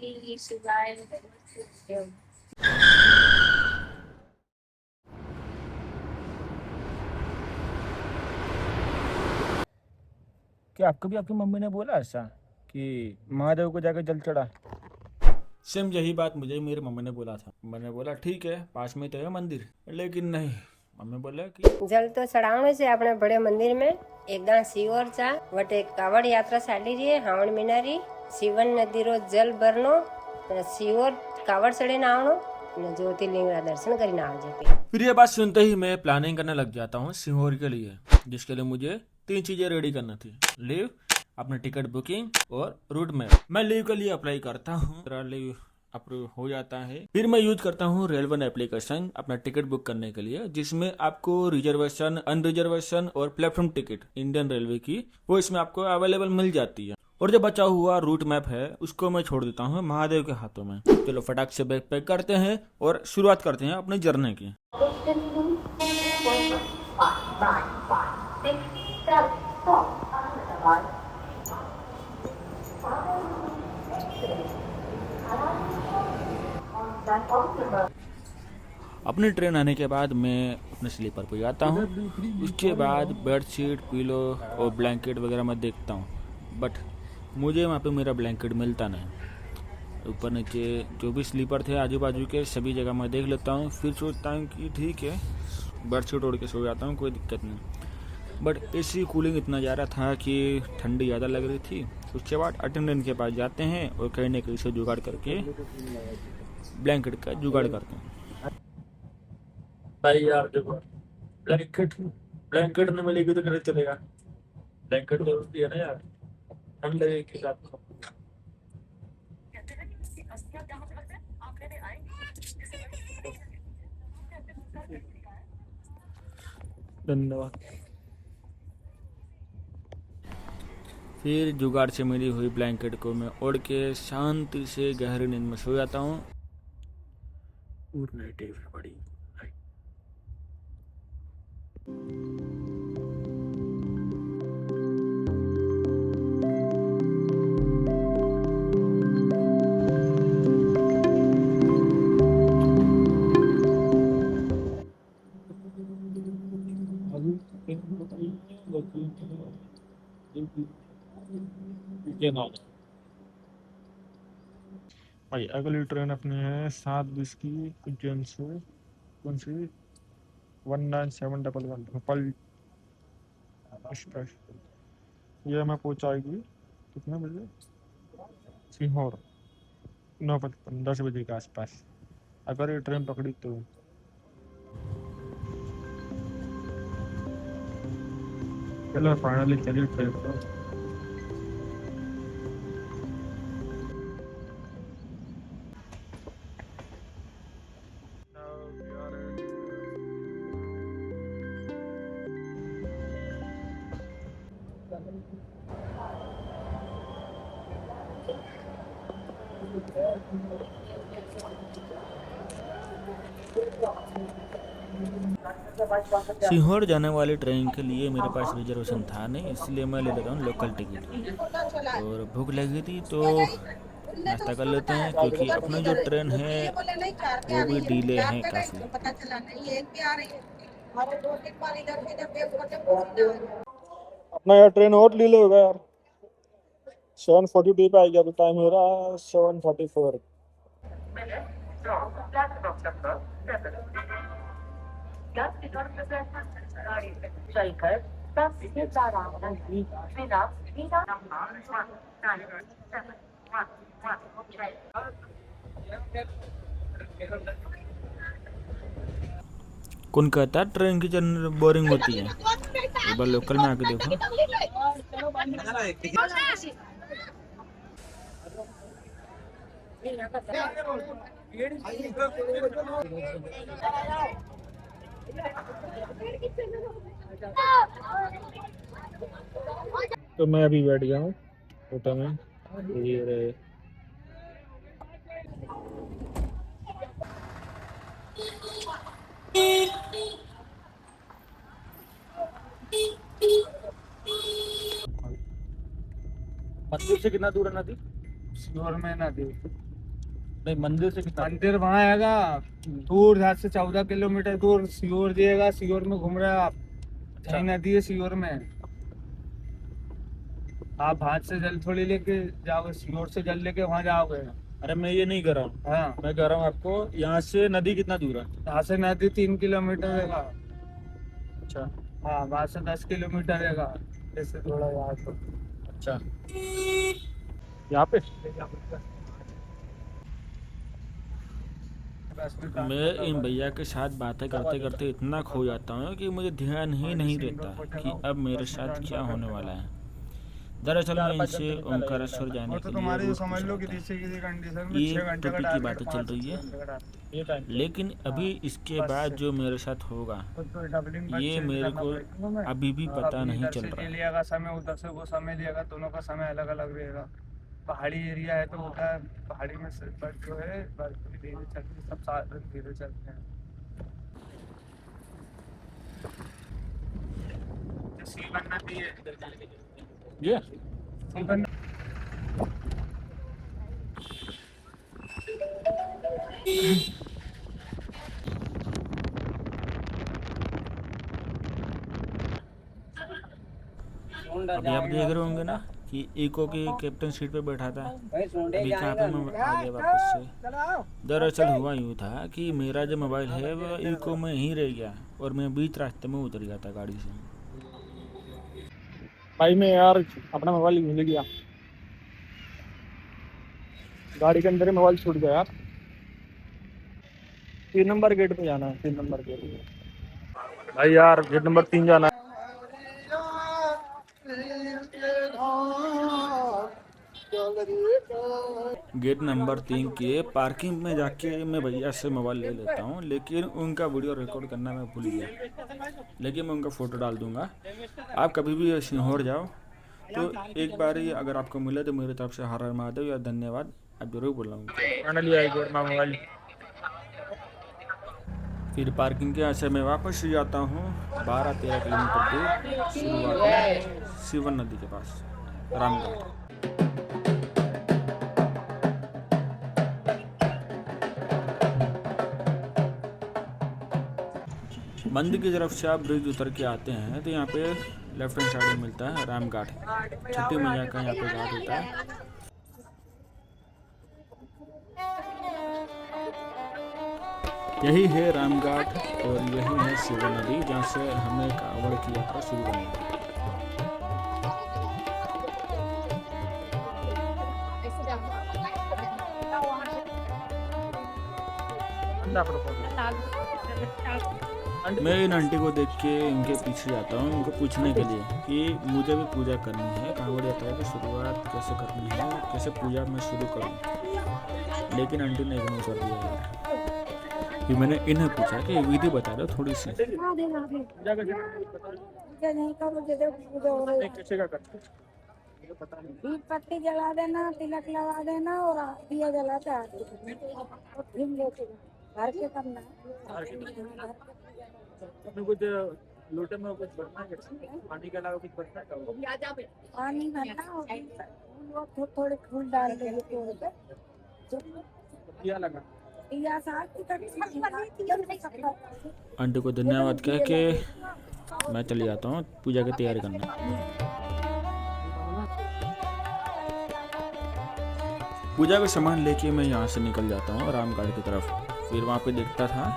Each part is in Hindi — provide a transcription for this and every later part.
क्या आपको भी आपकी मम्मी ने बोला ऐसा कि महादेव को जाकर जल चढ़ा? सेम यही बात मुझे मेरी मम्मी ने बोला था। मैंने बोला ठीक है, पास में तो है मंदिर, लेकिन नहीं, मम्मी बोला कि जल तो चढ़ावने से अपने बड़े मंदिर में एकदा सीओर चा वटे कावड़ यात्रा चाली रही है हावण मीनारी शिवन नदी रो जल भरनो सीओर कावड़ चढ़े ना आवनो ज्योतिर्लिंग रा दर्शन करने आओ जेते। फिर ये बात सुनते ही मैं प्लानिंग करने लग जाता हूँ सिंहोर के लिए, जिसके लिए मुझे 3 चीजें रेडी करना थी। लीव, अपने टिकट बुकिंग और रूट मैप। मैं लीव के लिए अप्लाई करता हूँ, मेरा लीव अप्रूव हो जाता है। फिर मैं यूज करता हूँ रेलवे एप्लीकेशन अपना टिकट बुक करने के लिए, जिसमें आपको रिजर्वेशन, अनरिजर्वेशन और प्लेटफॉर्म टिकट इंडियन रेलवे की वो इसमें आपको अवेलेबल मिल जाती है। और जो बचा हुआ रूट मैप है उसको मैं छोड़ देता हूँ महादेव के हाथों में। चलो फटाक से बैग पैक करते हैं और शुरुआत करते हैं अपने जर्नी की। अपनी ट्रेन आने के बाद मैं अपने स्लीपर पर जाता हूँ। उसके बाद बेडशीट, पिलो और ब्लैंकेट वगैरह मैं देखता हूँ, बट मुझे वहाँ पे मेरा ब्लैंकेट मिलता नहीं। ऊपर नीचे जो भी स्लीपर थे आजू बाजू के सभी जगह मैं देख लेता हूँ। फिर सोचता हूँ कि ठीक है, बेडशीट ओढ़ के सो जाता हूँ, कोई दिक्कत नहीं। बट एसी कूलिंग इतना ज़्यादा था कि ठंडी ज़्यादा लग रही थी। उसके बाद अटेंडेंट के पास जाते हैं और कहीं ना कहीं से जुगाड़ करके ब्लैंकेट का जुगाड़ करते हैं। भाई यार देखो, ब्लैंकेट ब्लैंकेट नहीं मिलेगी तो कैसे चलेगा? ब्लैंकेट जरूरी है ना यार, ठंड लगेगी कि रात को। धन्यवाद। फिर जुगाड़ से मिली हुई ब्लैंकेट को मैं ओढ़ के शांति से गहरी नींद में सो जाता हूँ। Good night everybody. भाई अगली ट्रेन अपनी है 7:20 की उज्जैन से। कौन सी? 19711 भोपाल एक्सप्रेस। ये हमें पहुंचाएगी कितने बजे? सीहोर 9:55, 10 बजे के आसपास। अगर ये ट्रेन पकड़ी तो चलो फाइनली चली ट्रेन तो। सीहोर जाने वाली ट्रेन के लिए मेरे पास रिजर्वेशन था नहीं, इसलिए मैं ले लेता हूँ लोकल टिकट। और भूख लगी थी तो नाश्ता कर लेते हैं, क्योंकि अपनी जो ट्रेन है वो भी डिले है काफ़ी। अपना यार ट्रेन और डिले हो गया यार, 7:42 पे आएगी। अभी टाइम हो रहा है 7:44। कौन कहता है ट्रेन की जर्नी बोरिंग होती है? एक बार लोकल में आके देखो। तो मैं अभी बैठ गया हूँ ऑटो में। ये रहे। मंदिर से कितना दूर है नदी? सीहोर में नदी नहीं, मंदिर से कितना? मंदिर वहाँ आएगा दूर, यहाँ से 14 किलोमीटर दूर सीहोर दिएगा। सीहोर में घूम रहे हो आप, यही नदी है सीहोर में। आप हाथ से जल थोड़ी लेके जाओगे, सीहोर से जल लेके वहाँ जाओगे। अरे मैं ये नहीं कर रहा हूँ, हाँ, मैं कह रहा हूँ आपको यहाँ से नदी कितना दूर है? यहाँ से नदी 3 किलोमीटर है। अच्छा हाँ, वहाँ से 10 किलोमीटर है जैसे थोड़ा यहाँ तो। अच्छा, यहाँ पे मैं इन भैया के साथ बातें करते करते इतना खो जाता हूँ कि मुझे ध्यान ही नहीं रहता कि अब मेरे साथ क्या होने वाला है। दरअसल मैं इनसे ओंकारेश्वर जाने के लिए रूट पूछ रहा था। ये टोपी की बातें चल रही है, लेकिन अभी इसके बाद जो मेरे साथ होगा ये मेरे को अभी भी पता नहीं चल रहा है। लिएगा समय, उधर से वो समय लिएगा, दोनों का समय अलग अलग रहेगा। पहाड़ी एरिया है तो उधर पहाड़ी में बर्फ जो है, बर्फ भी धीरे चलती है, सब साथ धीरे चलते हैं। सीवन नदी है ये सीवन। अभी आप देख रहे होंगे ना कि इको की कैप्टन सीट पे बैठा था, अभी कहाँ पे मैं आ गया वापस से। दरअसल हुआ यूँ था कि मेरा जो मोबाइल है वो इको में ही रह गया और मैं बीच रास्ते में उतर गया था गाड़ी से। भाई मैं यार अपना मोबाइल भूल गया, गाड़ी के अंदर ही मोबाइल छूट गया यार। 3 नंबर गेट पे जाना है, 3 नंबर गेट। भाई यार गेट नंबर 3 जाना है। गेट नंबर 3 के पार्किंग में जाके मैं भैया से मोबाइल ले लेता हूँ, लेकिन उनका वीडियो रिकॉर्ड करना मैं भूल गया। लेकिन मैं उनका फ़ोटो डाल दूंगा। आप कभी भी सीहोर जाओ तो एक बार ही अगर आपको मिले तो मेरी तरफ से हर हर महादेव या धन्यवाद आप जरूर बोलाऊँगा। मोबाइल फिर पार्किंग के यहाँ से मैं वापस जाता हूँ 12-13 किलोमीटर दूर शुरुआत में सिवन नदी के पास रामगढ़। मंदिर की तरफ से आप ब्रिज उतर के आते हैं तो यहाँ पे लेफ्ट हैंड साइड में मिलता है रामघाट। छठी मैया का यहाँ पे घाट होता है। यही है रामघाट और यही है सिवन नदी जहाँ से हमने कांवड़ की यात्रा शुरू करनी है। मैं इन आंटी को देख के इनके पीछे जाता हूँ उनको पूछने के लिए कि मुझे भी पूजा करनी है, कांवड़ यात्रा की शुरुआत कैसे करनी है, कैसे पूजा मैं शुरू करूँ। लेकिन आंटी ने इग्नोर कर दिया यार। फिर मैंने इन्हें पूछा कि विधि बता दो थोड़ी सी। दीप पत्ती जला देना, तिलक लगा देना और दिया जलाता है और फिर लेके घर के करना। कुछ लोटे में कुछ भरना है, पानी के अलावा कुछ भरना है। पानी भरना और थोड़े फूल डाल देंगे तोड़ के क्या लगा या साथ आंटी को धन्यवाद कह के मैं चले जाता हूँ पूजा की तैयारी करने। पूजा का सामान लेके मैं यहाँ से निकल जाता हूँ रामगढ़ की तरफ। फिर वहाँ पे देखता था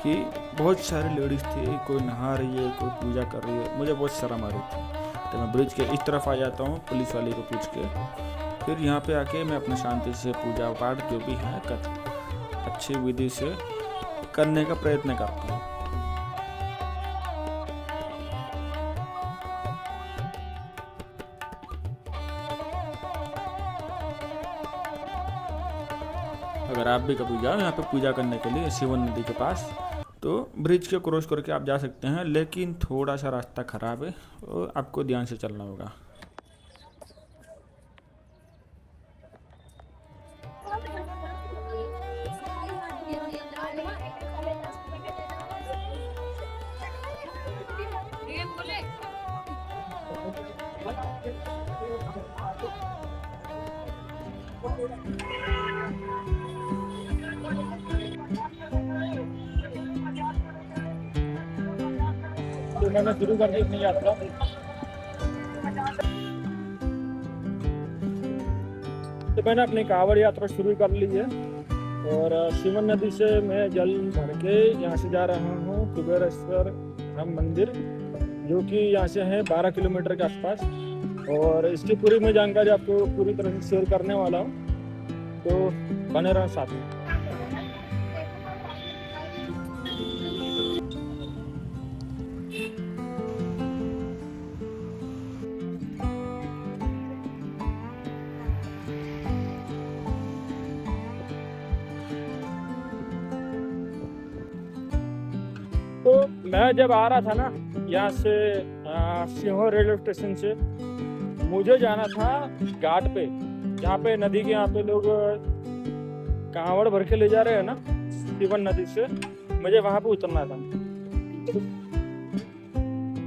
कि बहुत सारी लेडीज़ थी, कोई नहा रही है, कोई पूजा कर रही है। मुझे बहुत शर्म आ रही थी तो मैं ब्रिज के इस तरफ आ जाता हूँ पुलिस वाले को पूछ के। फिर यहाँ पे आके मैं अपने शांति से पूजा पाठ जो भी है अच्छी विधि से करने का प्रयत्न करता हूँ। अगर आप भी कभी जाओ यहाँ पे पूजा करने के लिए सिवन नदी के पास तो ब्रिज के क्रॉस करके आप जा सकते हैं, लेकिन थोड़ा सा रास्ता खराब है और आपको ध्यान से चलना होगा। मैंने शुरू कर दी अपनी यात्रा। तो मैंने अपनी कांवड़ यात्रा शुरू कर ली है और शिवन नदी से मैं जल भर के यहाँ से जा रहा हूँ कुबेरेश्वर राम मंदिर, जो कि यहाँ से है 12 किलोमीटर के आसपास। और इसकी पूरी मैं जानकारी आपको पूरी तरह से शेयर करने वाला हूँ, तो बने रहो साथ में। तो मैं जब आ रहा था ना यहाँ से सीहोर रेलवे स्टेशन से, मुझे जाना था घाट पे, जहाँ पे नदी के यहाँ पे लोग कांवड़ भर के ले जा रहे हैं ना शिवन नदी से, मुझे वहाँ पे उतरना था।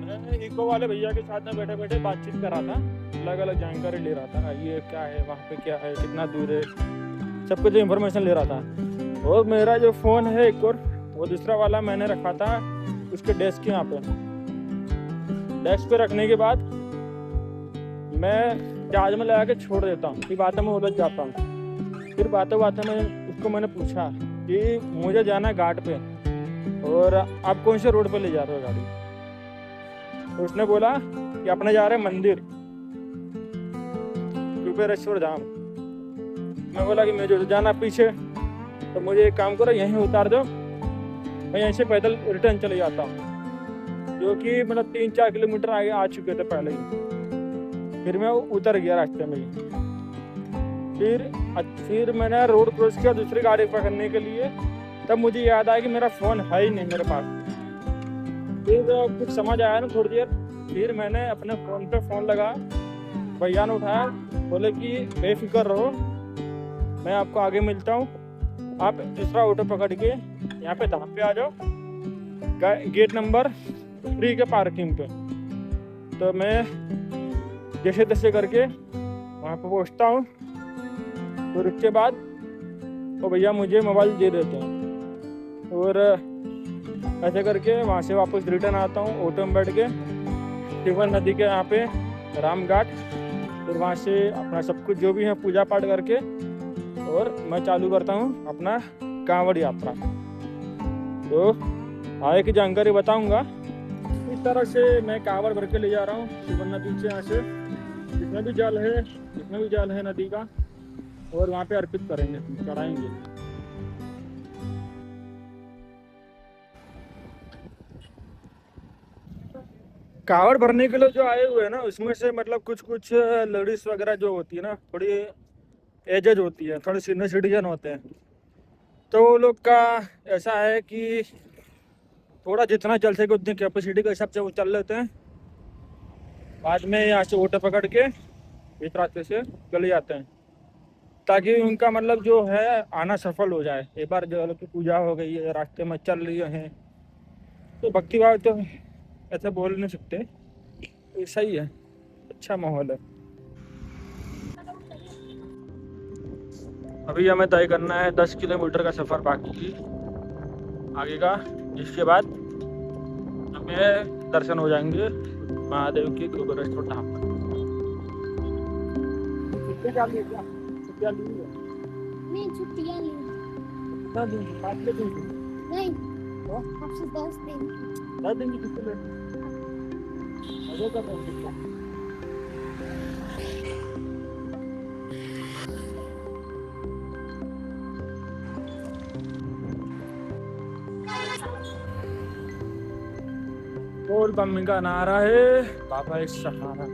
मैं इको वाले भैया के साथ में बैठे बैठे बातचीत कर रहा था, अलग अलग जानकारी ले रहा था, ये क्या है, वहाँ पे क्या है, कितना दूर है, सब कुछ इन्फॉर्मेशन ले रहा था। और मेरा जो फ़ोन है एक और, वो दूसरा वाला मैंने रखा था उसके डेस्क के यहाँ पे। डेस्क पे रखने के बाद मैं चार्ज में लगा के छोड़ देता हूँ, फिर बातों में उलझ जाता हूँ। फिर बातों में उसको मैंने पूछा कि मुझे जाना है घाट पे और आप कौन से रोड पे ले जा रहे हो गाड़ी। तो उसने बोला कि अपने जा रहे हैं मंदिर कुबेरेश्वर धाम। मैं बोला कि मुझे जाना पीछे, तो मुझे एक काम करो यहीं उतार दो, मैं यहीं से पैदल रिटर्न चले जाता हूँ, जो कि मतलब 3-4 किलोमीटर आगे आ चुके थे पहले ही। फिर मैं उतर गया रास्ते में ही। फिर मैंने रोड क्रॉस किया दूसरी गाड़ी पकड़ने के लिए, तब मुझे याद आया कि मेरा फ़ोन है ही नहीं मेरे पास। फिर कुछ समझ आया ना थोड़ी देर, फिर मैंने अपने फ़ोन पे फ़ोन लगा, भैया ने उठाया, बोले कि बेफिक्र रहो, मैं आपको आगे मिलता हूँ, आप दूसरा ऑटो पकड़ के यहाँ पे धाम पे आ जाओ, गेट नंबर 3 के पार्किंग पे। तो मैं जैसे तैसे करके वहाँ पे पहुँचता हूँ। फिर उसके बाद वो भैया मुझे मोबाइल दे देते हैं और ऐसे करके वहाँ से वापस रिटर्न आता हूँ ऑटो में बैठ के शिवन नदी के यहाँ पे रामघाट। फिर वहाँ से अपना सब कुछ जो भी है पूजा पाठ करके और मैं चालू करता हूँ अपना कांवड़ यात्रा। तो आगे की जानकारी बताऊंगा। इस तरह से मैं कांवड़ भर के ले जा रहा हूँ शिवन नदी से, यहाँ से जितना भी जल है नदी का, और वहाँ पे अर्पित करेंगे, चढ़ाएंगे। कांवड़ भरने के लिए जो आए हुए हैं ना, उसमें से मतलब कुछ लेडीज वगैरह जो होती है ना, थोड़ी एजेड होती है, थोड़े सीनियर सिटीजन होते हैं, तो वो लोग का ऐसा है कि थोड़ा जितना चल सके उतनी कैपेसिटी के हिसाब से वो चल लेते हैं। बाद में यहाँ से ऑटो पकड़ के इस रास्ते से चले जाते हैं, ताकि उनका मतलब जो है आना सफल हो जाए। एक बार जो की पूजा हो गई है, रास्ते में चल रही हैं, तो भक्ति भाव तो ऐसे बोल नहीं सकते, ऐसा ही है, अच्छा माहौल है। अभी हमें तय करना है 10 किलोमीटर का सफ़र बाकी आगे का, जिसके बाद हमें दर्शन हो जाएंगे महादेव की कुबेरेश्वर धाम पर। नहीं छुट्टियाँ ली नहीं, आपसे 10 दिन 10 दिन की छुट्टी ले मजे कर रहे हैं। बोल बम का नारा है, बाबा एक सहारा।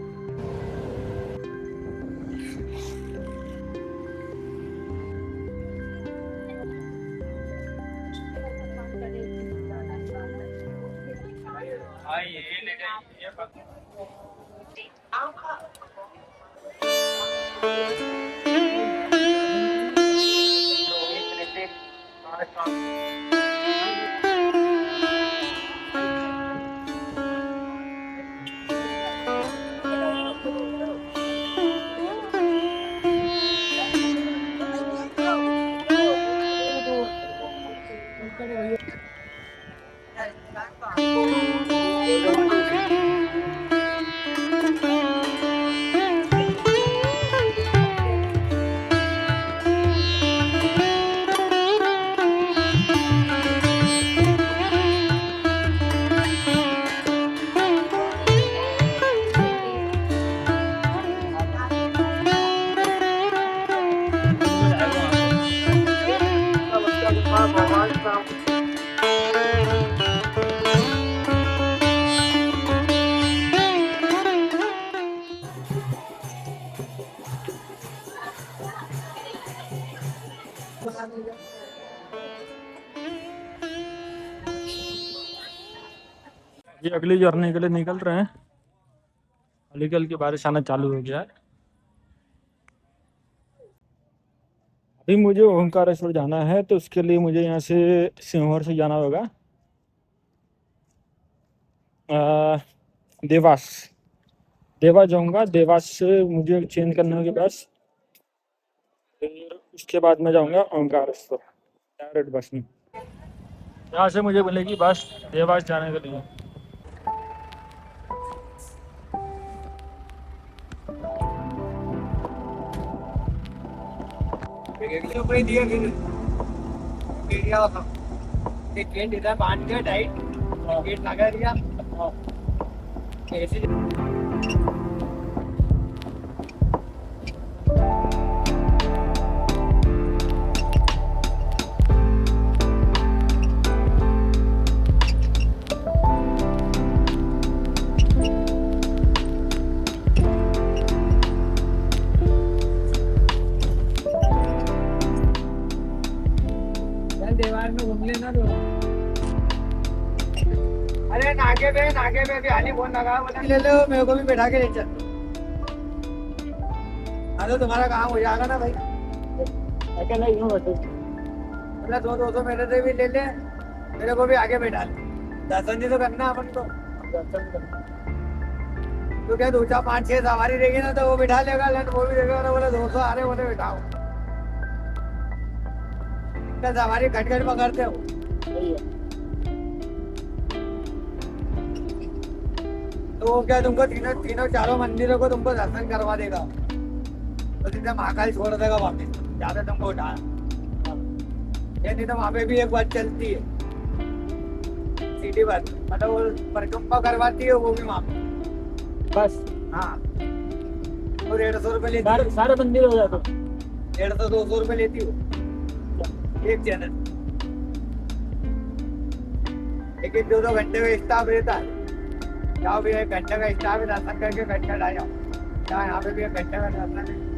ये अगली जर्नी के लिए निकल रहे हैं। हल्की हल्की बारिश आना चालू हो गया है। अभी मुझे ओंकारेश्वर जाना है, तो उसके लिए मुझे यहाँ से सीहोर से जाना होगा देवास। देवास जाऊंगा, देवास से मुझे चेंज करना होगी बस, फिर उसके बाद मैं जाऊंगा ओंकारेश्वर डायरेक्ट बस में। यहाँ से मुझे मिलेगी बस देवास जाने के लिए। गेट इधर बांध के टाइट गेट लगा दिया ऐसे देवार में घूम लेना तो। अरे नाके पे भी हाली फोन लगा ले लो, मेरे को भी बैठा के ले चल। अरे तुम्हारा काम हो जाएगा ना भाई, अकेला ही हूँ बैठे। मतलब 200 मीटर से भी ले ले, मेरे को भी आगे बैठा ले। दर्शन जी तो करना अपन को। तो क्या 2 4 5 6 सवारी रहेगी ना, तो वो बैठा लेगा, वो भी देगा, बोले 200 आ रहे बोले बैठाओ। सवारी खटखट पकड़ते हो। तो वो क्या तुमको तीनों चारों मंदिरों को तुमको दर्शन करवा देगा, तो सीधे महाकाल छोड़ देगा वापस, ज्यादा तुमको उठा। ये नहीं तो वहाँ पे भी एक बात चलती है सिटी बस, मतलब वो परिक्रमा करवाती है, वो भी वहाँ पे बस। हाँ, तो 150 रुपये लेती है, सारे मंदिर हो जाते 150 200 रुपये लेती हो एक चैनल। लेकिन 2 घंटे का स्टाफ रहता है। जाओ भी 1 घंटे का स्टाफ है, दर्शन करके घंटा आ जाओ। यहाँ पे भी 1 घंटे का दर्शन है।